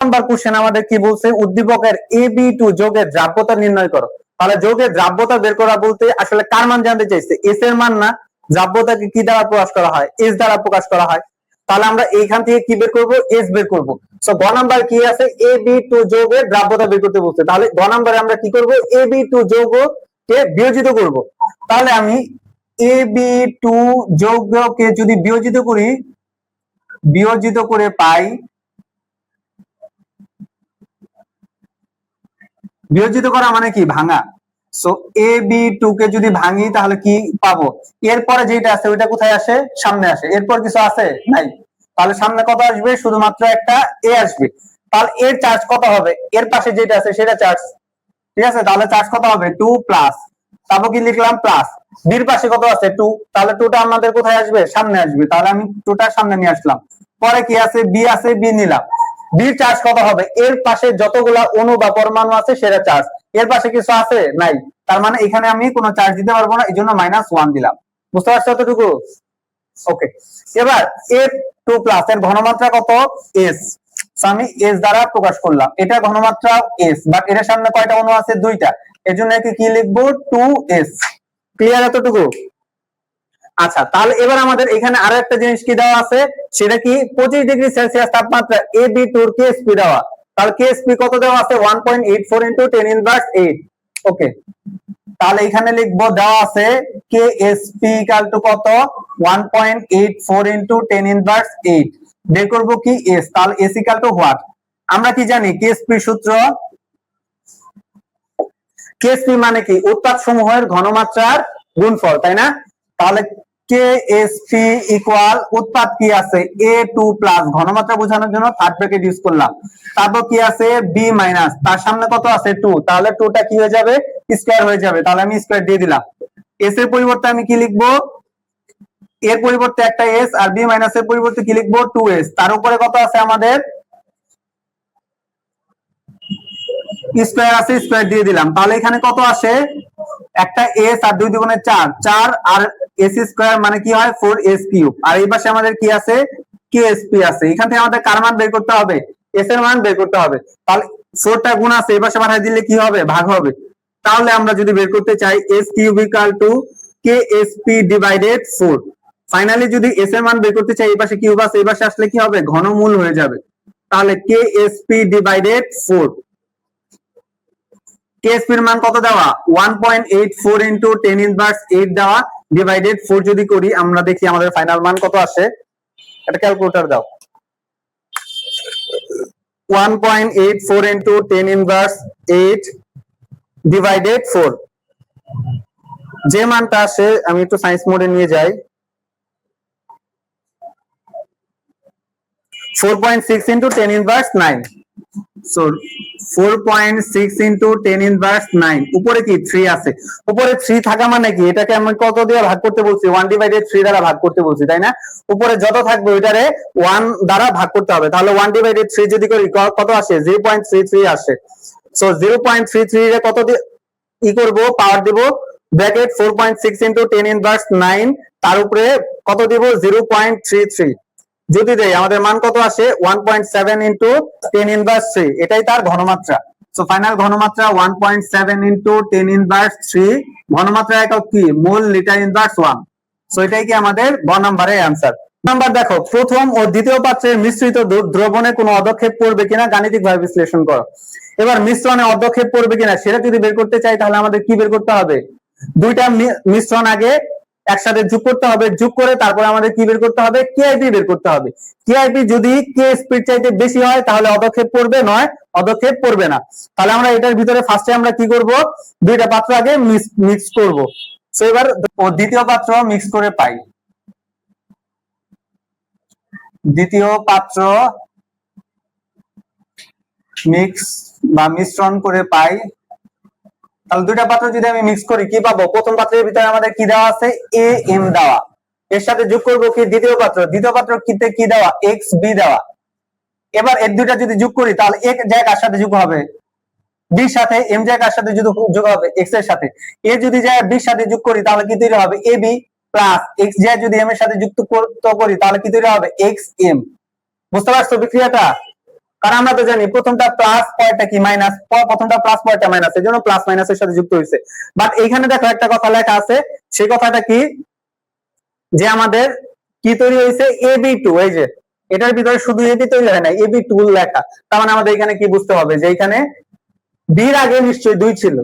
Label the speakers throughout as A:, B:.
A: Number question আমাদের কি বলছে, উদ্দীপকের AB2 যৌগের দ্রাব্যতা নির্ণয় করো। তাহলে যৌগের দ্রাব্যতা বের করা বলতে আসলে কার মান জানতে চাইছে, এস এর মান না। দ্রাব্যতাকে কি দ্বারা প্রকাশ করা হয়, এস দ্বারা প্রকাশ করা হয়। তাহলে আমরা এইখান থেকে কি বের করব, এস বের করব। সো গ নাম্বার কি আছে, AB2 যৌগের দ্রাব্যতা বের করতে বলছে। তাহলে গ নাম্বারে আমরা কি করব, AB2 যৌগকে বিয়োজিত করব। তাহলে আমি AB2 যৌগকে যদি বিয়োজিত করে পাই, বিয়োজিত করা মানে কি, ভাঙা। সো AB2 কে যদি ভাঙি তাহলে কি পাবো, এরপরে যেটা আছে ওইটা কোথায় আসে, সামনে আসে। এরপর কিছু আছে নাই, তাহলে সামনে কত আসবে, শুধুমাত্র একটা এ আসবে। তাহলে এর চার্জ কত হবে, এর পাশে যেটা আছে সেটা চার্জ, ঠিক আছে। তাহলে চার্জ কত হবে, 2 প্লাস, তারপর কি লিখলাম প্লাস, বির পাশে কত আছে 2, তাহলে 2টা আমাদের কোথায় আসবে, সামনে আসবে। তাহলে আমি 2টা সামনে নিয়ে আসলাম। পরে কি আছে, বি আছে, বি নিলাম। বির চার্জ কত হবে, এর পাশে যতগুলা অণু বা পরমাণু আছে সেটা চার্জ, এর পাশে কিছু আছে নাই, তার মানে এখানে আমি কোনো চার্জ দিতে পারবো না, এই জন্য -1 দিলাম। বুঝতে পারছো এতটুকু? ওকে, এবার A2 প্লাস এর ঘনমাত্রা কত, এস। আমি এস দ্বারা প্রকাশ করলাম, এটা ঘনমাত্রা এস, বাট এর সামনে কয়টা অণু আছে, 2টা, এর জন্য কি লিখবো, 2s। ক্লিয়ার এতটুকু? আচ্ছা, তাহলে এবার আমাদের এখানে আরো একটা জিনিস কি দেওয়া আছে, সেটা কি 25 ডিগ্রি সেলসিয়াস তাপমাত্রা AB2 এর কেএসপি দেওয়া। তাহলে কেএসপি কত দেওয়া আছে, 1.84 × 10⁻8। ওকে, তাহলে এখানে লিখবো, দেওয়া আছে কেএসপি = কত, 1.84 × 10⁻8। বের করবো কি, এস। তাহলে এস = হোয়াট, আমরা কি জানি কেএসপি সূত্র, কেএসপি মানে কি, উৎপাদ সমূহের ঘনমাত্রার গুণফল, তাই না? তাহলে কেএসপি ইকুয়াল উৎপাদ কি আছে, A2 প্লাস, ঘনমাত্রা বোঝানোর জন্য থার্ড ব্র্যাকেট ইউজ করলাম। তারপর কি আছে, বি মাইনাস, তার সামনে কত আছে 2, তাহলে 2টা কি হয়ে যাবে, স্কয়ার হয়ে যাবে। তাহলে আমি স্কয়ার দিয়ে দিলাম। এস এর পরিবর্তে আমি কি লিখবো, এর পরিবর্তে একটা এস, আর বি মাইনাস এর পরিবর্তে কি লিখবো, 2s। তার উপরে কত আছে আমাদের, স্কয়ার আছে, স্কয়ার দিয়ে দিলাম। তাহলে এখানে কত আসে, একটা এস আর 2 দুগুণে 4, 4 আর এস স্কয়ার মানে কি হয়, 4s³। আর এই পাশে আমাদের কি আছে, কেএসপি আছে। এখান থেকে আমাদের কার মান বের করতে হবে, এস এর মান বের করতে হবে। তাহলে 4টা গুণ আছে, এই পাশে পাঠিয়ে দিলে কি হবে, ভাগ হবে। তাহলে আমরা যদি বের করতে চাই s³ = কেএসপি ডিভাইডেড 4, ফাইনালি যদি এস এর মান বের করতে চাই, এই পাশে কিউব আছে, এই পাশে আসলে কি হবে, ঘনমূল হয়ে যাবে। তাহলে কেএসপি ডিভাইডেড 4, কেএসপি এর মান কত দেওয়া, 1.84 × 10⁻8 দেওয়া, ডিভাইডেড 4 যদি করি আমরা দেখি আমাদের ফাইনাল মান কত আসে। এটা ক্যালকুলেটর দাও। 1.84 × 10⁻8 ডিভাইডেড 4, যে মানটা আসে, আমি একটু সায়েন্স মোডে নিয়ে যাই, 4.6 × 10⁻9। সো 4.6 × 10⁻9, উপরে কি 3 আছে, উপরে 3 থাকা মানে কি, এটাকে আমি কত দিয়ে ভাগ করতে বলছি, 1/3 দ্বারা ভাগ করতে বলছি, তাই না? উপরে যত থাকবে ওইটারে 1 দ্বারা ভাগ করতে হবে। তাহলে 1/3 যদি করি কত আসে, 0.33 আসে। সো 0.33 এর কত দিয়ে ই করব, পাওয়ার দিব, ব্র্যাকেট 4.6 × 10⁻9, তার উপরে কত দিব, 0.33। যদি দেই আমাদের মান কত আসে, 1.7 × 10⁻3, এটাই তার ঘনমাত্রা। সো ফাইনাল ঘনমাত্রা 1.7 × 10⁻3, ঘনমাত্রা একক কি, মোল লিটার ইনভার্স 1। সো এটাই কি আমাদের গ নম্বরের অ্যানসার। নাম্বার দেখো, প্রথম ও দ্বিতীয় পাত্রের মিশ্রিত দ্রবণে কোনো অদক্ষেপ পড়বে কিনা গাণিতিকভাবে বিশ্লেষণ করো। এবার মিশ্রণে অদক্ষেপ পড়বে কিনা সেটা যদি বের করতে চাই, তাহলে আমাদের কি বের করতে হবে, দুইটা মিশ্রণ আগে একসাথে যোগ করতে হবে, যোগ করে তারপরে আমাদের কি বের করতে হবে, কেআইপি বের করতে হবে। কেআইপি যদি কে স্পিড চাইতে বেশি হয় তাহলে অদক্ষেপ পড়বে, নয় অদক্ষেপ পড়বে না। তাহলে আমরা এটার ভিতরে ফার্স্টে আমরা কি করব, দুইটা পাত্র আগে মিক্স করব। সো এবার দ্বিতীয় পাত্র মিক্স করে পাই, দ্বিতীয় পাত্র মিক্স বা মিশ্রণ করে পাই। তাহলে দুইটা পাত্র যদি আমি মিক্স করি কি পাবো, প্রথম পাত্রের ভিতরে আমাদের কি দেওয়া আছে, AM দেওয়া, এর সাথে যোগ করব কি দ্বিতীয় পাত্র, দ্বিতীয় পাত্র কি দেওয়া, XB দেওয়া। এবার এর দুইটা যদি যোগ করি তাহলে এক জায়গায় কার সাথে যোগ হবে, বি সাথে, এম জায়গায় কার সাথে যোগ হবে, এক্স এর সাথে। এ যদি যায় বি সাথে যোগ করি তাহলে কি তৈরি হবে, AB প্লাস এক্স যায় যদি এম এর সাথে যুক্ত করি তাহলে কি তৈরি হবে, XM। বুঝতে পারছো বিক্রিয়াটা? কারণ আমরা তো জানি প্রথমটা প্লাস পরেরটা কি মাইনাস, প্রথমটা প্লাস পরেরটা মাইনাস, এর জন্য প্লাস মাইনাসের সাথে যুক্ত হয়েছে। বাট এইখানে দেখো একটা কথা লেখা আছে, সেই কথাটা কি, যে আমাদের কি তৈরি হয়েছে, AB2, এই যে এটার ভিতরে শুধু AB তৈরি হয় না, AB2 লেখা। তার মানে আমাদের এখানে কি বুঝতে হবে, যে এখানে বির আগে নিশ্চয়ই 2 ছিল,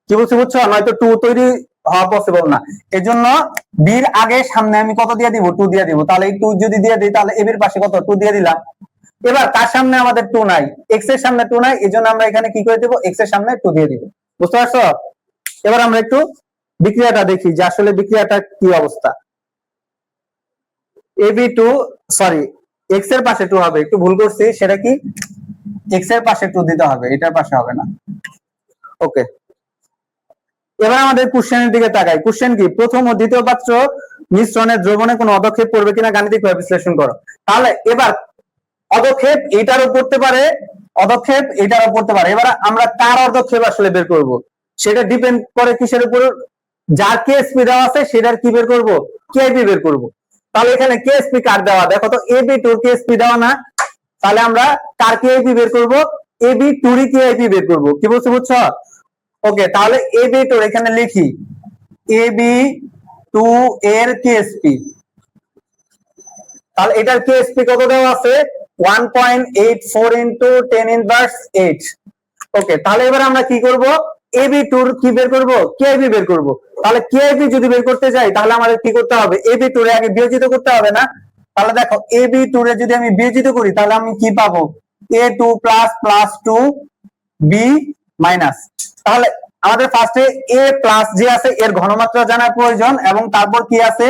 A: কি বলছি বুঝছো, নয়তো 2 তৈরি হওয়া পসিবল না। এজন্য বির আগে সামনে আমি কত দিয়ে দিব, 2 দিয়ে দিব। তাহলে এই 2 যদি দিয়ে দিই, তাহলে এ বির পাশে কত, 2 দিয়ে দিলাম। এবার তার সামনে আমাদের 2 নাই, x এর সামনে 2 নাই, এজন্য আমরা এখানে কি করে দেব, x এর সামনে 2 দিয়ে দিব। বুঝতে পারছো? এবার আমরা একটু বিক্রিয়াটা দেখি যে আসলে বিক্রিয়াটা কি অবস্থা। AB2, সরি, x এর পাশে 2 হবে, একটু ভুল করছি, সেটা কি, x এর পাশে 2 দিতে হবে, এটার পাশে হবে না। ওকে, এবার আমাদের কোশ্চেনের দিকে তাকাই। কোশ্চেন কি, প্রথম ও দ্বিতীয় পাত্র মিশ্রণের দ্রবণে কোনো অদক্ষেপ পড়বে কিনা গাণিতিকভাবে বিশ্লেষণ করো। তাহলে এবার অদক্ষেপ এটারও পড়তে পারে, অদক্ষেপ এটারও পড়তে পারে। এবার আমরা কার অদক্ষেপ আসলে বের করব, সেটা ডিপেন্ড করে কিসের উপর, যার কেএসপি দেওয়া আছে সেটার কি বের করব, কেআইপি বের করব। তাহলে এখানে কেএসপি কার দেওয়া, দেখো তো AB2 কেএসপি দেওয়া না, তাহলে আমরা কার কেআইপি বের করব, AB2 এর কেআইপি বের করব। কি বলছো, বুঝছো? ওকে, তাহলে AB2 এখানে লিখি, AB2 এর কেএসপি, তাহলে এটার কেএসপি কত দেওয়া আছে, 1.84 into 10 inverse 8। ওকে, তাহলে এবার আমরা কি করব, AB2 কি বের করব, কেআইপি বের করব। তাহলে কেআইপি যদি বের করতে যাই, তাহলে আমাদের কি করতে হবে, AB2 এর আগে বিয়োজিত করতে হবে না। তাহলে দেখো AB2 এর যদি আমি বিয়োজিত করি, তাহলে আমি কি পাবো, A2 plus plus 2 B minus. তাহলে আমাদের ফার্স্টে A প্লাস যে আছে এর ঘনমাত্রা জানা প্রয়োজন, এবং তারপর কি আছে,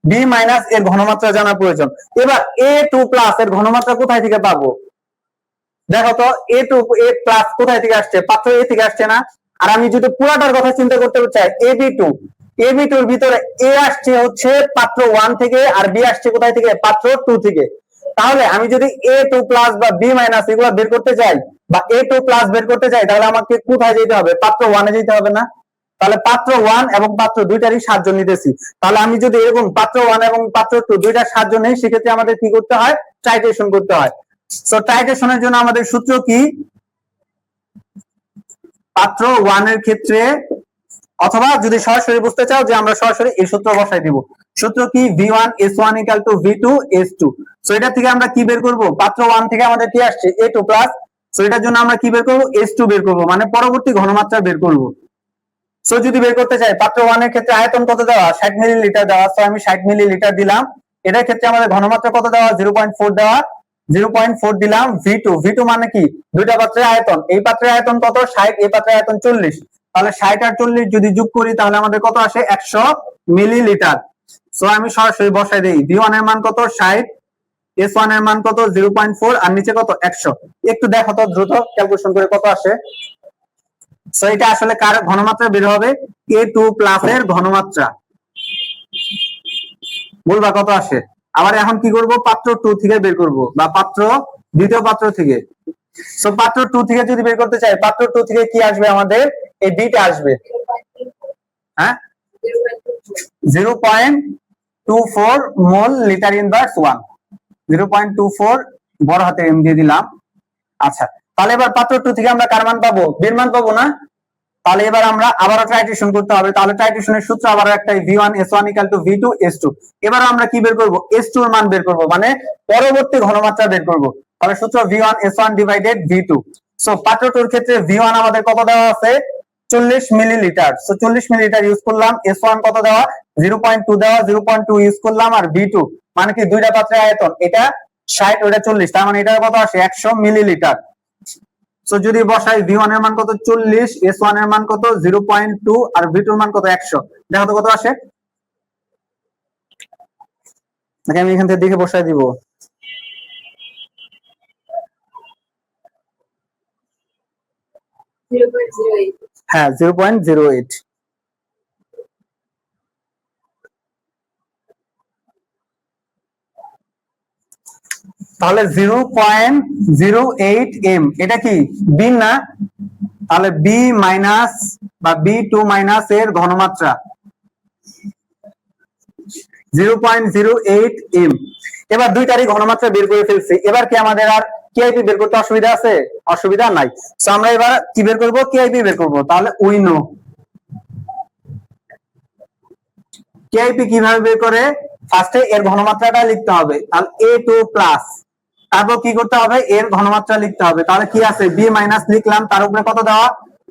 A: B মাইনাস এর ঘনমাত্রা জানা প্রয়োজন। এবার A2 প্লাস এর ঘনমাত্রা কোথায় থেকে পাবো, দেখো তো A2 A প্লাস কোথায় থেকে আসছে, পাত্র A থেকে আসছে না। আর আমি যদি পুরাটার কথা চিন্তা করতে চাই, AB2 এর ভিতরে A আসছে হচ্ছে পাত্র 1 থেকে, আর B আসছে কোথায় থেকে, পাত্র 2 থেকে। তাহলে আমি যদি A2 প্লাস বা B মাইনাস এগুলো বের করতে যাই, বা A2 প্লাস বের করতে যাই, তাহলে আমাকে কোথায় যেতে হবে, পাত্র 1 এ যেতে হবে না। তাহলে পাত্র 1 এবং পাত্র দুইটারই সাহায্য নিতেছি। তাহলে আমি যদি এরকম পাত্র 1 এবং পাত্র 2 দুইটার সাহায্য নেই, সেক্ষেত্রে আমাদের কি করতে হয়, টাইট্রেশন করতে হয়। সো টাইট্রেশনের জন্য আমাদের সূত্র কি, পাত্র 1 এর ক্ষেত্রে, অথবা যদি সরাসরি বুঝতে চাও, যে আমরা সরাসরি এই সূত্র বসাই দিব। সূত্র কি, V1S1 = V2S2। সো এটা থেকে আমরা কি বের করব, পাত্র 1 থেকে আমাদের কি আসছে, A2 প্লাস। সো এটার জন্য আমরা কি বের করব, S2 বের করব, মানে পরবর্তী ঘনমাত্রা বের করব। সো যদি বের করতে চাই, পাত্র 1 এর ক্ষেত্রে আয়তন কত দেওয়া, 60 মিলিলিটার দেওয়া, সো আমি 60 মিলিলিটার দিলাম। এটার ক্ষেত্রে আমাদের ঘনমাত্রা কত দেওয়া, 0.4 দেওয়া, 0.4 দিলাম। V2 মানে কি, দুইটা পাত্রের আয়তন, এই পাত্রের আয়তন কত, 60, এই পাত্রের আয়তন 40। তাহলে 60 আর 40 যদি যোগ করি, তাহলে আমাদের কত আসে, 100 মিলিলিটার। সো আমি সরাসরি বসাই দেই, V1 এর মান কত, 60, S1 এর মান কত, 0.4, আর নিচে কত, 100। একটু দেখো তো দ্রুত ক্যালকুলেশন করে কত আসে। সো এটা আসলে কার ঘনমাত্রা বের হবে, A2 প্লাস এর ঘনমাত্রা। বলবা কত আসে। আবার এখন কি করব, পাত্র 2 থেকে বের করব, বা পাত্র দ্বিতীয় পাত্র থেকে। সো পাত্র 2 থেকে যদি বের করতে চাই, পাত্র 2 থেকে কি আসবে, আমাদের এই বিটা আসবে, হ্যাঁ, 0.24 মোল লিটার ইনভার্স 1, 0.24 বড় হাতে এম দিয়ে দিলাম। আচ্ছা, তাহলে এবার পাত্র 2 থেকে আমরা কার মান পাবো, বির মান পাবো না। তাহলে এবার আমরা আবারও টাইট্রেশন করতে হবে। তাহলে টাইট্রেশনের সূত্র আবার একটাই, V1S1 = V2S2। এবার আমরা কি বের করব, S2 এর মান বের করব, মানে পরবর্তী ঘনমাত্রা বের করব। তাহলে সূত্র V1S1 / V2। সো পাত্র 2 এর ক্ষেত্রে V1 আমাদের কত দেওয়া আছে, 40 মিলিলিটার। সো 40 মিলিলিটার ইউজ করলাম। S1 কত দেওয়া, 0.2 দেওয়া, 0.2 ইউজ করলাম। আর V2 মানে কি, দুইটা পাত্রের আয়তন, এটা 60, ওটা 40, তার মানে এটা কত আসে, 100 মিলিলিটার। সো যদি বসাই, V1 এর মান কত, 40, S1 এর মান কত, 0.2, আর V2 এর মান কত, 100। দেখো তো কত আসে। আমি এখান থেকে দেখে বসাই দিব। হ্যাঁ, 0.08। তাহলে 0.08 m, এটা কি বি না, তাহলে বি মাইনাস বা B2 মাইনাস এর ঘনমাত্রা 0.08 m। এবার দুইটারই ঘনমাত্রা বের করে ফেলছি। এবার কি আমাদের আর কেআইপি বের করতে অসুবিধা আছে? অসুবিধা নাই। সো আমরা এবার কি বের করব? কেআইপি বের করব। তাহলে উই নো কেআইপি কিভাবে বের করে, ফার্স্টে এর ঘনমাত্রাটা লিখতে হবে। তাহলে a2 প্লাস, তারপর কি করতে হবে? এর ঘনমাত্রা লিখতে হবে। তাহলে কি আছে? b মাইনাস লিখলাম, তার উপরে কত দেওয়া?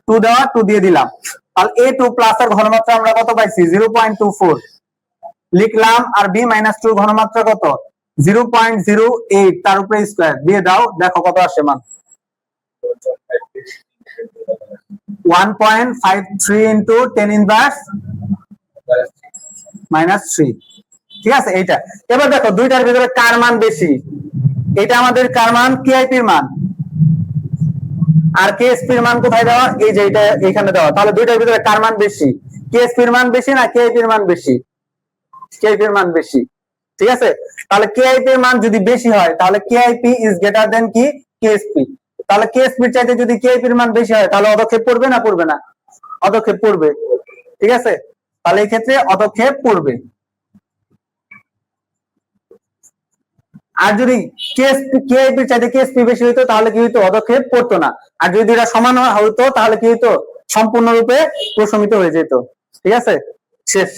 A: 2 দেওয়া, 2 দিয়ে দিলাম। তাহলে a2 প্লাস এর ঘনমাত্রা আমরা কত পাইছি? 0.24 লিখলাম। আর b মাইনাস 2 ঘনমাত্রা কত? 0.08, তার উপরে স্কয়ার দিয়ে দাও, দেখো কত আসে মান। 1.53 ইনটু 10 ইনভার্স -3। ঠিক আছে এইটা। এবার দেখো দুইটার ভিতরে কার মান বেশি? এটা আমাদের কার মান? কেআইপির মান। আর কেএসপির মান কোথায় দেওয়া? এই যে এটা এখানে দেওয়া। তাহলে দুইটার ভিতরে কার মান বেশি? কেএসপির মান বেশি না কেআইপির মান বেশি? কেআইপির মান বেশি। ঠিক আছে, তাহলে কেআইপির মান যদি বেশি হয় তাহলে কেআইপি ইজ গ্রেটার দেন কি? কেএসপি। তাহলে কেএসপির চাইতে যদি কেআইপির মান বেশি হয় তাহলে অদক্ষেপ পড়বে না পড়বে না? অদক্ষেপ পড়বে। ঠিক আছে, তাহলে এই ক্ষেত্রে অদক্ষেপ পড়বে। আর যদি কেআইপি চাইতে কেএসপি বেশি হইতো তাহলে কি হইতো? অদক্ষেপ পড়তো না। আর যদি এটা সমান হইতো তাহলে কি হইতো? সম্পূর্ণরূপে প্রশমিত হয়ে যেত। ঠিক আছে, শেষ।